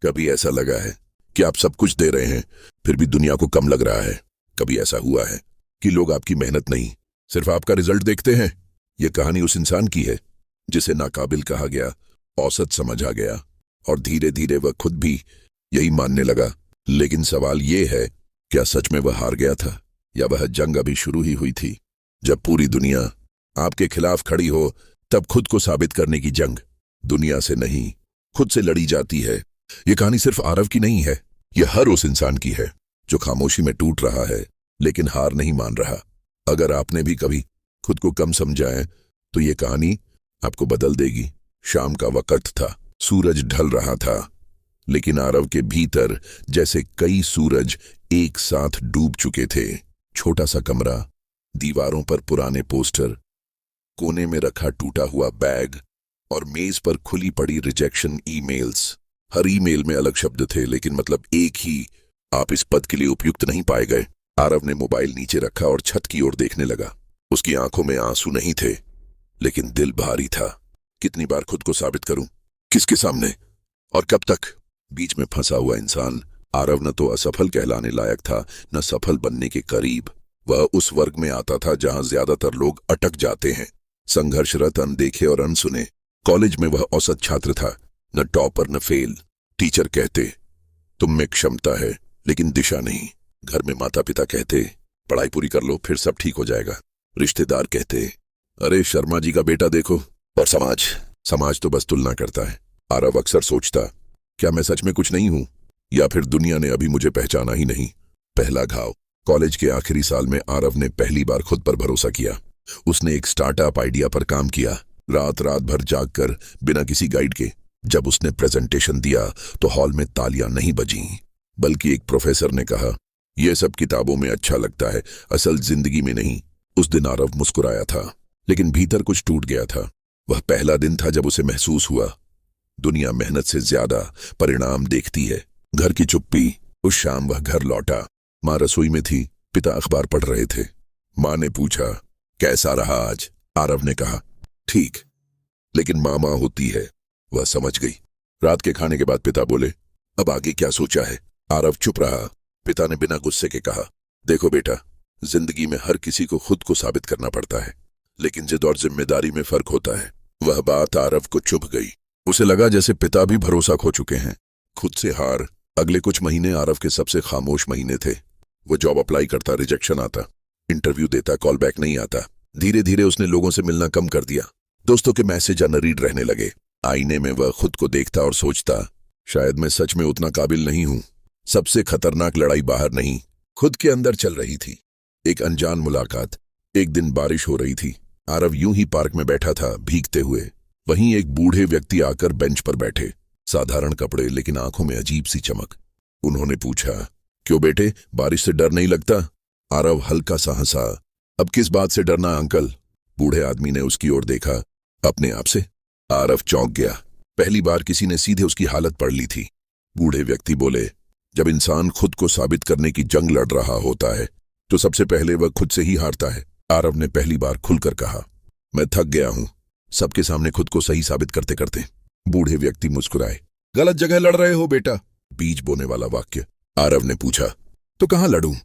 कभी ऐसा लगा है कि आप सब कुछ दे रहे हैं फिर भी दुनिया को कम लग रहा है? कभी ऐसा हुआ है कि लोग आपकी मेहनत नहीं, सिर्फ आपका रिजल्ट देखते हैं? यह कहानी उस इंसान की है जिसे नाकाबिल कहा गया, औसत समझा गया और धीरे धीरे वह खुद भी यही मानने लगा। लेकिन सवाल यह है, क्या सच में वह हार गया था या वह जंग अभी शुरू ही हुई थी? जब पूरी दुनिया आपके खिलाफ खड़ी हो तब खुद को साबित करने की जंग दुनिया से नहीं, खुद से लड़ी जाती है। यह कहानी सिर्फ आरव की नहीं है, यह हर उस इंसान की है जो खामोशी में टूट रहा है लेकिन हार नहीं मान रहा। अगर आपने भी कभी खुद को कम समझा है तो यह कहानी आपको बदल देगी। शाम का वक्त था, सूरज ढल रहा था, लेकिन आरव के भीतर जैसे कई सूरज एक साथ डूब चुके थे। छोटा सा कमरा, दीवारों पर पुराने पोस्टर, कोने में रखा टूटा हुआ बैग और मेज पर खुली पड़ी रिजेक्शन ईमेल्स। हर ईमेल में अलग शब्द थे लेकिन मतलब एक ही, आप इस पद के लिए उपयुक्त नहीं पाए गए। आरव ने मोबाइल नीचे रखा और छत की ओर देखने लगा। उसकी आंखों में आंसू नहीं थे लेकिन दिल भारी था। कितनी बार खुद को साबित करूं? किसके सामने और कब तक? बीच में फंसा हुआ इंसान आरव न तो असफल कहलाने लायक था न सफल बनने के करीब। वह उस वर्ग में आता था जहां ज्यादातर लोग अटक जाते हैं, संघर्षरत, अनदेखे और अनसुने। कॉलेज में वह औसत छात्र था, न टॉपर न फेल। टीचर कहते तुम में क्षमता है लेकिन दिशा नहीं। घर में माता पिता कहते पढ़ाई पूरी कर लो फिर सब ठीक हो जाएगा। रिश्तेदार कहते अरे शर्मा जी का बेटा देखो। और समाज तो बस तुलना करता है। आरव अक्सर सोचता, क्या मैं सच में कुछ नहीं हूं या फिर दुनिया ने अभी मुझे पहचाना ही नहीं? पहला घाव। कॉलेज के आखिरी साल में आरव ने पहली बार खुद पर भरोसा किया। उसने एक स्टार्टअप आइडिया पर काम किया, रात रात भर जागकर, बिना किसी गाइड के। जब उसने प्रेजेंटेशन दिया तो हॉल में तालियां नहीं बजीं, बल्कि एक प्रोफेसर ने कहा यह सब किताबों में अच्छा लगता है, असल जिंदगी में नहीं। उस दिन आरव मुस्कुराया था लेकिन भीतर कुछ टूट गया था। वह पहला दिन था जब उसे महसूस हुआ दुनिया मेहनत से ज्यादा परिणाम देखती है। घर की चुप्पी। उस शाम वह घर लौटा। माँ रसोई में थी, पिता अखबार पढ़ रहे थे। माँ ने पूछा कैसा रहा आज? आरव ने कहा ठीक। लेकिन माँ होती है, वह समझ गई। रात के खाने के बाद पिता बोले अब आगे क्या सोचा है? आरव चुप रहा। पिता ने बिना गुस्से के कहा देखो बेटा, जिंदगी में हर किसी को खुद को साबित करना पड़ता है लेकिन जिद और जिम्मेदारी में फर्क होता है। वह बात आरव को चुभ गई। उसे लगा जैसे पिता भी भरोसा खो चुके हैं। खुद से हार। अगले कुछ महीने आरव के सबसे खामोश महीने थे। वो जॉब अप्लाई करता, रिजेक्शन आता, इंटरव्यू देता, कॉल बैक नहीं आता। धीरे धीरे उसने लोगों से मिलना कम कर दिया। दोस्तों के मैसेज अनरीड रहने लगे। आईने में वह खुद को देखता और सोचता शायद मैं सच में उतना काबिल नहीं हूं। सबसे खतरनाक लड़ाई बाहर नहीं, खुद के अंदर चल रही थी। एक अनजान मुलाकात। एक दिन बारिश हो रही थी। आरव यूं ही पार्क में बैठा था, भीगते हुए। वहीं एक बूढ़े व्यक्ति आकर बेंच पर बैठे, साधारण कपड़े लेकिन आंखों में अजीब सी चमक। उन्होंने पूछा क्यों बेटे, बारिश से डर नहीं लगता? आरव हल्का सा हंसा। अब किस बात से डरना अंकल? बूढ़े आदमी ने उसकी ओर देखा। अपने आप से। आरव चौंक गया। पहली बार किसी ने सीधे उसकी हालत पढ़ ली थी। बूढ़े व्यक्ति बोले जब इंसान खुद को साबित करने की जंग लड़ रहा होता है तो सबसे पहले वह खुद से ही हारता है। आरव ने पहली बार खुलकर कहा मैं थक गया हूं सबके सामने खुद को सही साबित करते करते। बूढ़े व्यक्ति मुस्कुराए। गलत जगह लड़ रहे हो बेटा। बीज बोने वाला वाक्य। आरव ने पूछा तो कहां लड़ूं?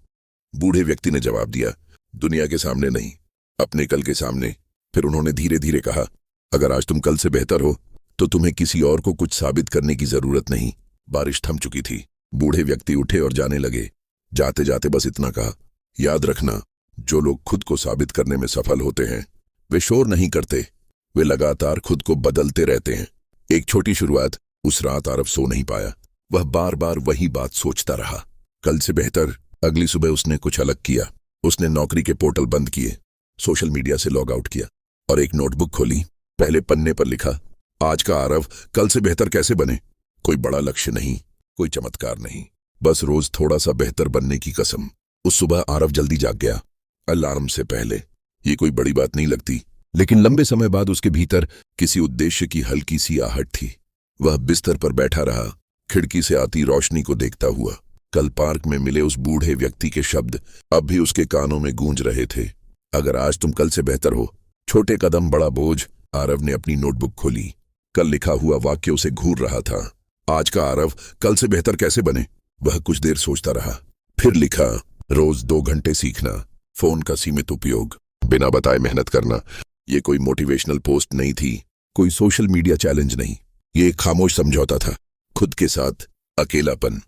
बूढ़े व्यक्ति ने जवाब दिया दुनिया के सामने नहीं, अपने कल के सामने। फिर उन्होंने धीरे धीरे कहा अगर आज तुम कल से बेहतर हो तो तुम्हें किसी और को कुछ साबित करने की जरूरत नहीं। बारिश थम चुकी थी। बूढ़े व्यक्ति उठे और जाने लगे। जाते जाते बस इतना कहा याद रखना, जो लोग खुद को साबित करने में सफल होते हैं वे शोर नहीं करते, वे लगातार खुद को बदलते रहते हैं। एक छोटी शुरुआत। उस रात आरव सो नहीं पाया। वह बार बार वही बात सोचता रहा, कल से बेहतर। अगली सुबह उसने कुछ अलग किया। उसने नौकरी के पोर्टल बंद किए, सोशल मीडिया से लॉग आउट किया और एक नोटबुक खोली। पहले पन्ने पर लिखा आज का आरव कल से बेहतर कैसे बने। कोई बड़ा लक्ष्य नहीं, कोई चमत्कार नहीं, बस रोज थोड़ा सा बेहतर बनने की कसम। उस सुबह आरव जल्दी जाग गया, अलार्म से पहले। ये कोई बड़ी बात नहीं लगती, लेकिन लंबे समय बाद उसके भीतर किसी उद्देश्य की हल्की सी आहट थी। वह बिस्तर पर बैठा रहा, खिड़की से आती रोशनी को देखता हुआ। कल पार्क में मिले उस बूढ़े व्यक्ति के शब्द अब भी उसके कानों में गूंज रहे थे। अगर आज तुम कल से बेहतर हो, छोटे कदम बड़ा बोझ। आरव ने अपनी नोटबुक खोली। कल लिखा हुआ वाक्य उसे घूर रहा था। आज का आरव कल से बेहतर कैसे बने। वह कुछ देर सोचता रहा, फिर लिखा, रोज 2 घंटे सीखना, फोन का सीमित उपयोग, बिना बताए मेहनत करना। ये कोई मोटिवेशनल पोस्ट नहीं थी, कोई सोशल मीडिया चैलेंज नहीं। ये एक खामोश समझौता था, खुद के साथ। अकेलापन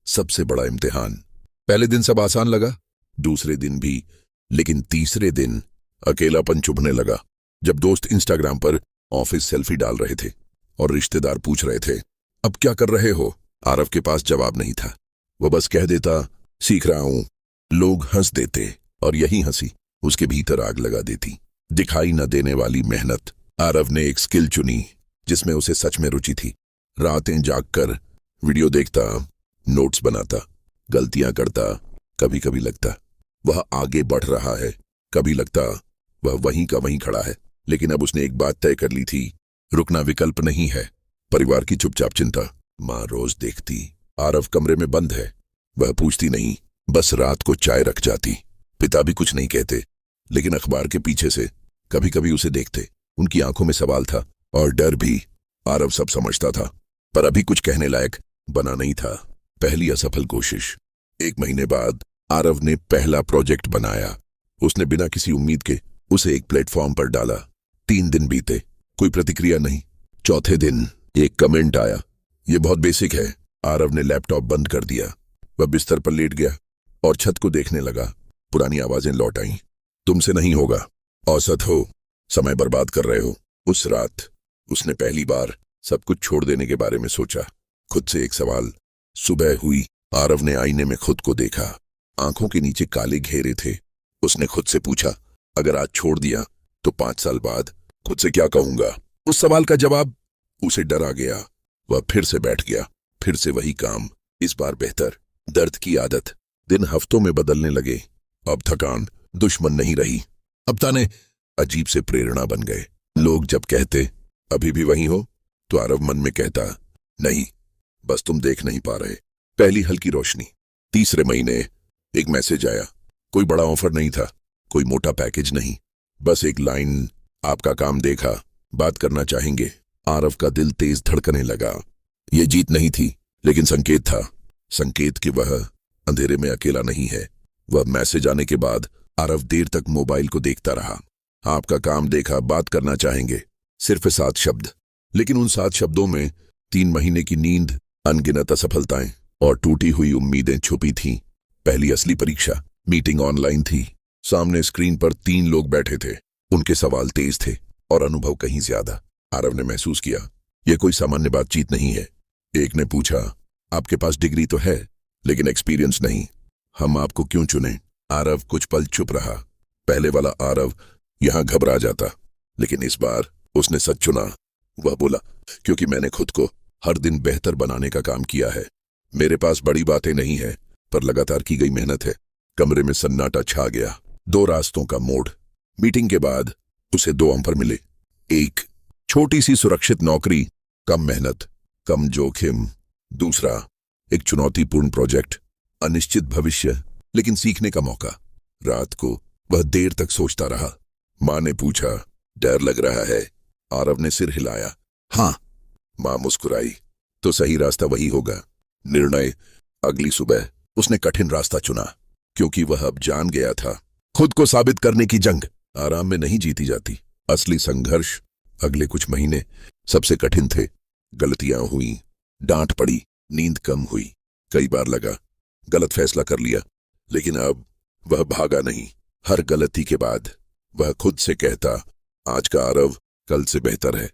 सबसे बड़ा इम्तिहान। पहले दिन सब आसान लगा, दूसरे दिन भी, लेकिन तीसरे दिन अकेलापन चुभने लगा। जब दोस्त इंस्टाग्राम पर ऑफिस सेल्फी डाल रहे थे और रिश्तेदार पूछ रहे थे, अब क्या कर रहे हो, आरव के पास जवाब नहीं था। वह बस कह देता, सीख रहा हूं। लोग हंस देते और यही हंसी उसके भीतर आग लगा देती। दिखाई न देने वाली मेहनत। आरव ने एक स्किल चुनी जिसमें उसे सच में रुचि थी। रातें जागकर वीडियो देखता, नोट्स बनाता, गलतियां करता। कभी कभी लगता वह आगे बढ़ रहा है, कभी लगता वह वहीं का वहीं खड़ा है। लेकिन अब उसने एक बात तय कर ली थी, रुकना विकल्प नहीं है। परिवार की चुपचाप चिंता। माँ रोज देखती, आरव कमरे में बंद है। वह पूछती नहीं, बस रात को चाय रख जाती। पिता भी कुछ नहीं कहते, लेकिन अखबार के पीछे से कभी कभी उसे देखते। उनकी आंखों में सवाल था और डर भी। आरव सब समझता था, पर अभी कुछ कहने लायक बना नहीं था। पहली असफल कोशिश। 1 महीने बाद आरव ने पहला प्रोजेक्ट बनाया। उसने बिना किसी उम्मीद के उसे एक प्लेटफॉर्म पर डाला। 3 दिन बीते, कोई प्रतिक्रिया नहीं। चौथे दिन एक कमेंट आया, यह बहुत बेसिक है। आरव ने लैपटॉप बंद कर दिया। वह बिस्तर पर लेट गया और छत को देखने लगा। पुरानी आवाजें लौट आईं, तुमसे नहीं होगा, औसत हो, समय बर्बाद कर रहे हो। उस रात उसने पहली बार सब कुछ छोड़ देने के बारे में सोचा। खुद से एक सवाल। सुबह हुई, आरव ने आईने में खुद को देखा। आंखों के नीचे काले घेरे थे। उसने खुद से पूछा, अगर आज छोड़ दिया तो 5 साल बाद खुद से क्या कहूंगा। उस सवाल का जवाब उसे डरा गया। वह फिर से बैठ गया, फिर से वही काम, इस बार बेहतर। दर्द की आदत। दिन हफ्तों में बदलने लगे। अब थकान दुश्मन नहीं रही, अब ताने अजीब से प्रेरणा बन गए। लोग जब कहते, अभी भी वही हो, तो आरव मन में कहता, नहीं, बस तुम देख नहीं पा रहे। पहली हल्की रोशनी। तीसरे महीने एक मैसेज आया। कोई बड़ा ऑफर नहीं था, कोई मोटा पैकेज नहीं, बस एक लाइन, आपका काम देखा, बात करना चाहेंगे। आरव का दिल तेज धड़कने लगा। ये जीत नहीं थी, लेकिन संकेत था। संकेत कि वह अंधेरे में अकेला नहीं है। वह मैसेज आने के बाद आरव देर तक मोबाइल को देखता रहा। आपका काम देखा, बात करना चाहेंगे, सिर्फ 7 शब्द। लेकिन उन 7 शब्दों में 3 महीने की नींद, अनगिनत असफलताएं और टूटी हुई उम्मीदें छुपी थीं। पहली असली परीक्षा। मीटिंग ऑनलाइन थी। सामने स्क्रीन पर 3 लोग बैठे थे। उनके सवाल तेज थे और अनुभव कहीं ज्यादा। आरव ने महसूस किया, यह कोई सामान्य बातचीत नहीं है। एक ने पूछा, आपके पास डिग्री तो है, लेकिन एक्सपीरियंस नहीं, हम आपको क्यों चुने। आरव कुछ पल चुप रहा। पहले वाला आरव यहां घबरा जाता, लेकिन इस बार उसने सच चुना। वह बोला, क्योंकि मैंने खुद को हर दिन बेहतर बनाने का काम किया है। मेरे पास बड़ी बातें नहीं है, पर लगातार की गई मेहनत है। कमरे में सन्नाटा छा गया। 2 रास्तों का मोड़। मीटिंग के बाद उसे 2 ऑफर मिले। एक, छोटी सी सुरक्षित नौकरी, कम मेहनत, कम जोखिम। दूसरा, एक चुनौतीपूर्ण प्रोजेक्ट, अनिश्चित भविष्य, लेकिन सीखने का मौका। रात को वह देर तक सोचता रहा। माँ ने पूछा, डर लग रहा है। आरव ने सिर हिलाया, हाँ। माँ मुस्कुराई, तो सही रास्ता वही होगा। निर्णय। अगली सुबह उसने कठिन रास्ता चुना, क्योंकि वह अब जान गया था, खुद को साबित करने की जंग आराम में नहीं जीती जाती। असली संघर्ष। अगले कुछ महीने सबसे कठिन थे। गलतियां हुई, डांट पड़ी, नींद कम हुई। कई बार लगा गलत फैसला कर लिया, लेकिन अब वह भागा नहीं। हर गलती के बाद वह खुद से कहता, आज का आरव कल से बेहतर है।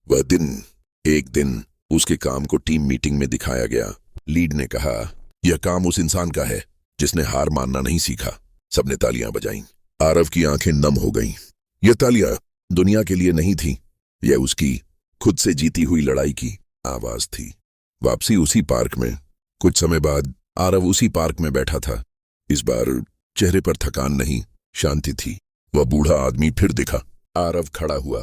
वह दिन, एक दिन उसके काम को टीम मीटिंग में दिखाया गया। लीड ने कहा, यह काम उस इंसान का है जिसने हार मानना नहीं सीखा। सबने तालियां बजाईं। आरव की आंखें नम हो गईं। यह तालियां दुनिया के लिए नहीं थी, यह उसकी खुद से जीती हुई लड़ाई की आवाज थी। वापसी उसी पार्क में। कुछ समय बाद आरव उसी पार्क में बैठा था। इस बार चेहरे पर थकान नहीं, शांति थी। वह बूढ़ा आदमी फिर दिखा। आरव खड़ा हुआ।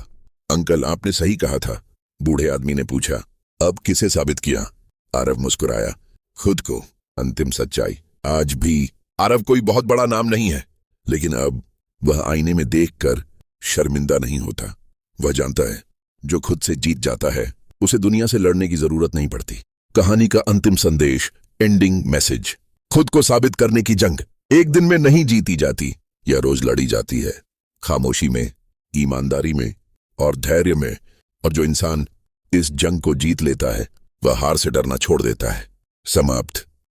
अंकल, आपने सही कहा था। बूढ़े आदमी ने पूछा, अब किसे साबित किया। आरव मुस्कुराया, खुद को। अंतिम सच्चाई। आज भी आरव कोई बहुत बड़ा नाम नहीं है, लेकिन अब वह आईने में देखकर शर्मिंदा नहीं होता। वह जानता है, जो खुद से जीत जाता है उसे दुनिया से लड़ने की जरूरत नहीं पड़ती। कहानी का अंतिम संदेश, एंडिंग मैसेज। खुद को साबित करने की जंग एक दिन में नहीं जीती जाती, यह रोज लड़ी जाती है, खामोशी में, ईमानदारी में और धैर्य में। और जो इंसान इस जंग को जीत लेता है वह हार से डरना छोड़ देता है। समाप्त।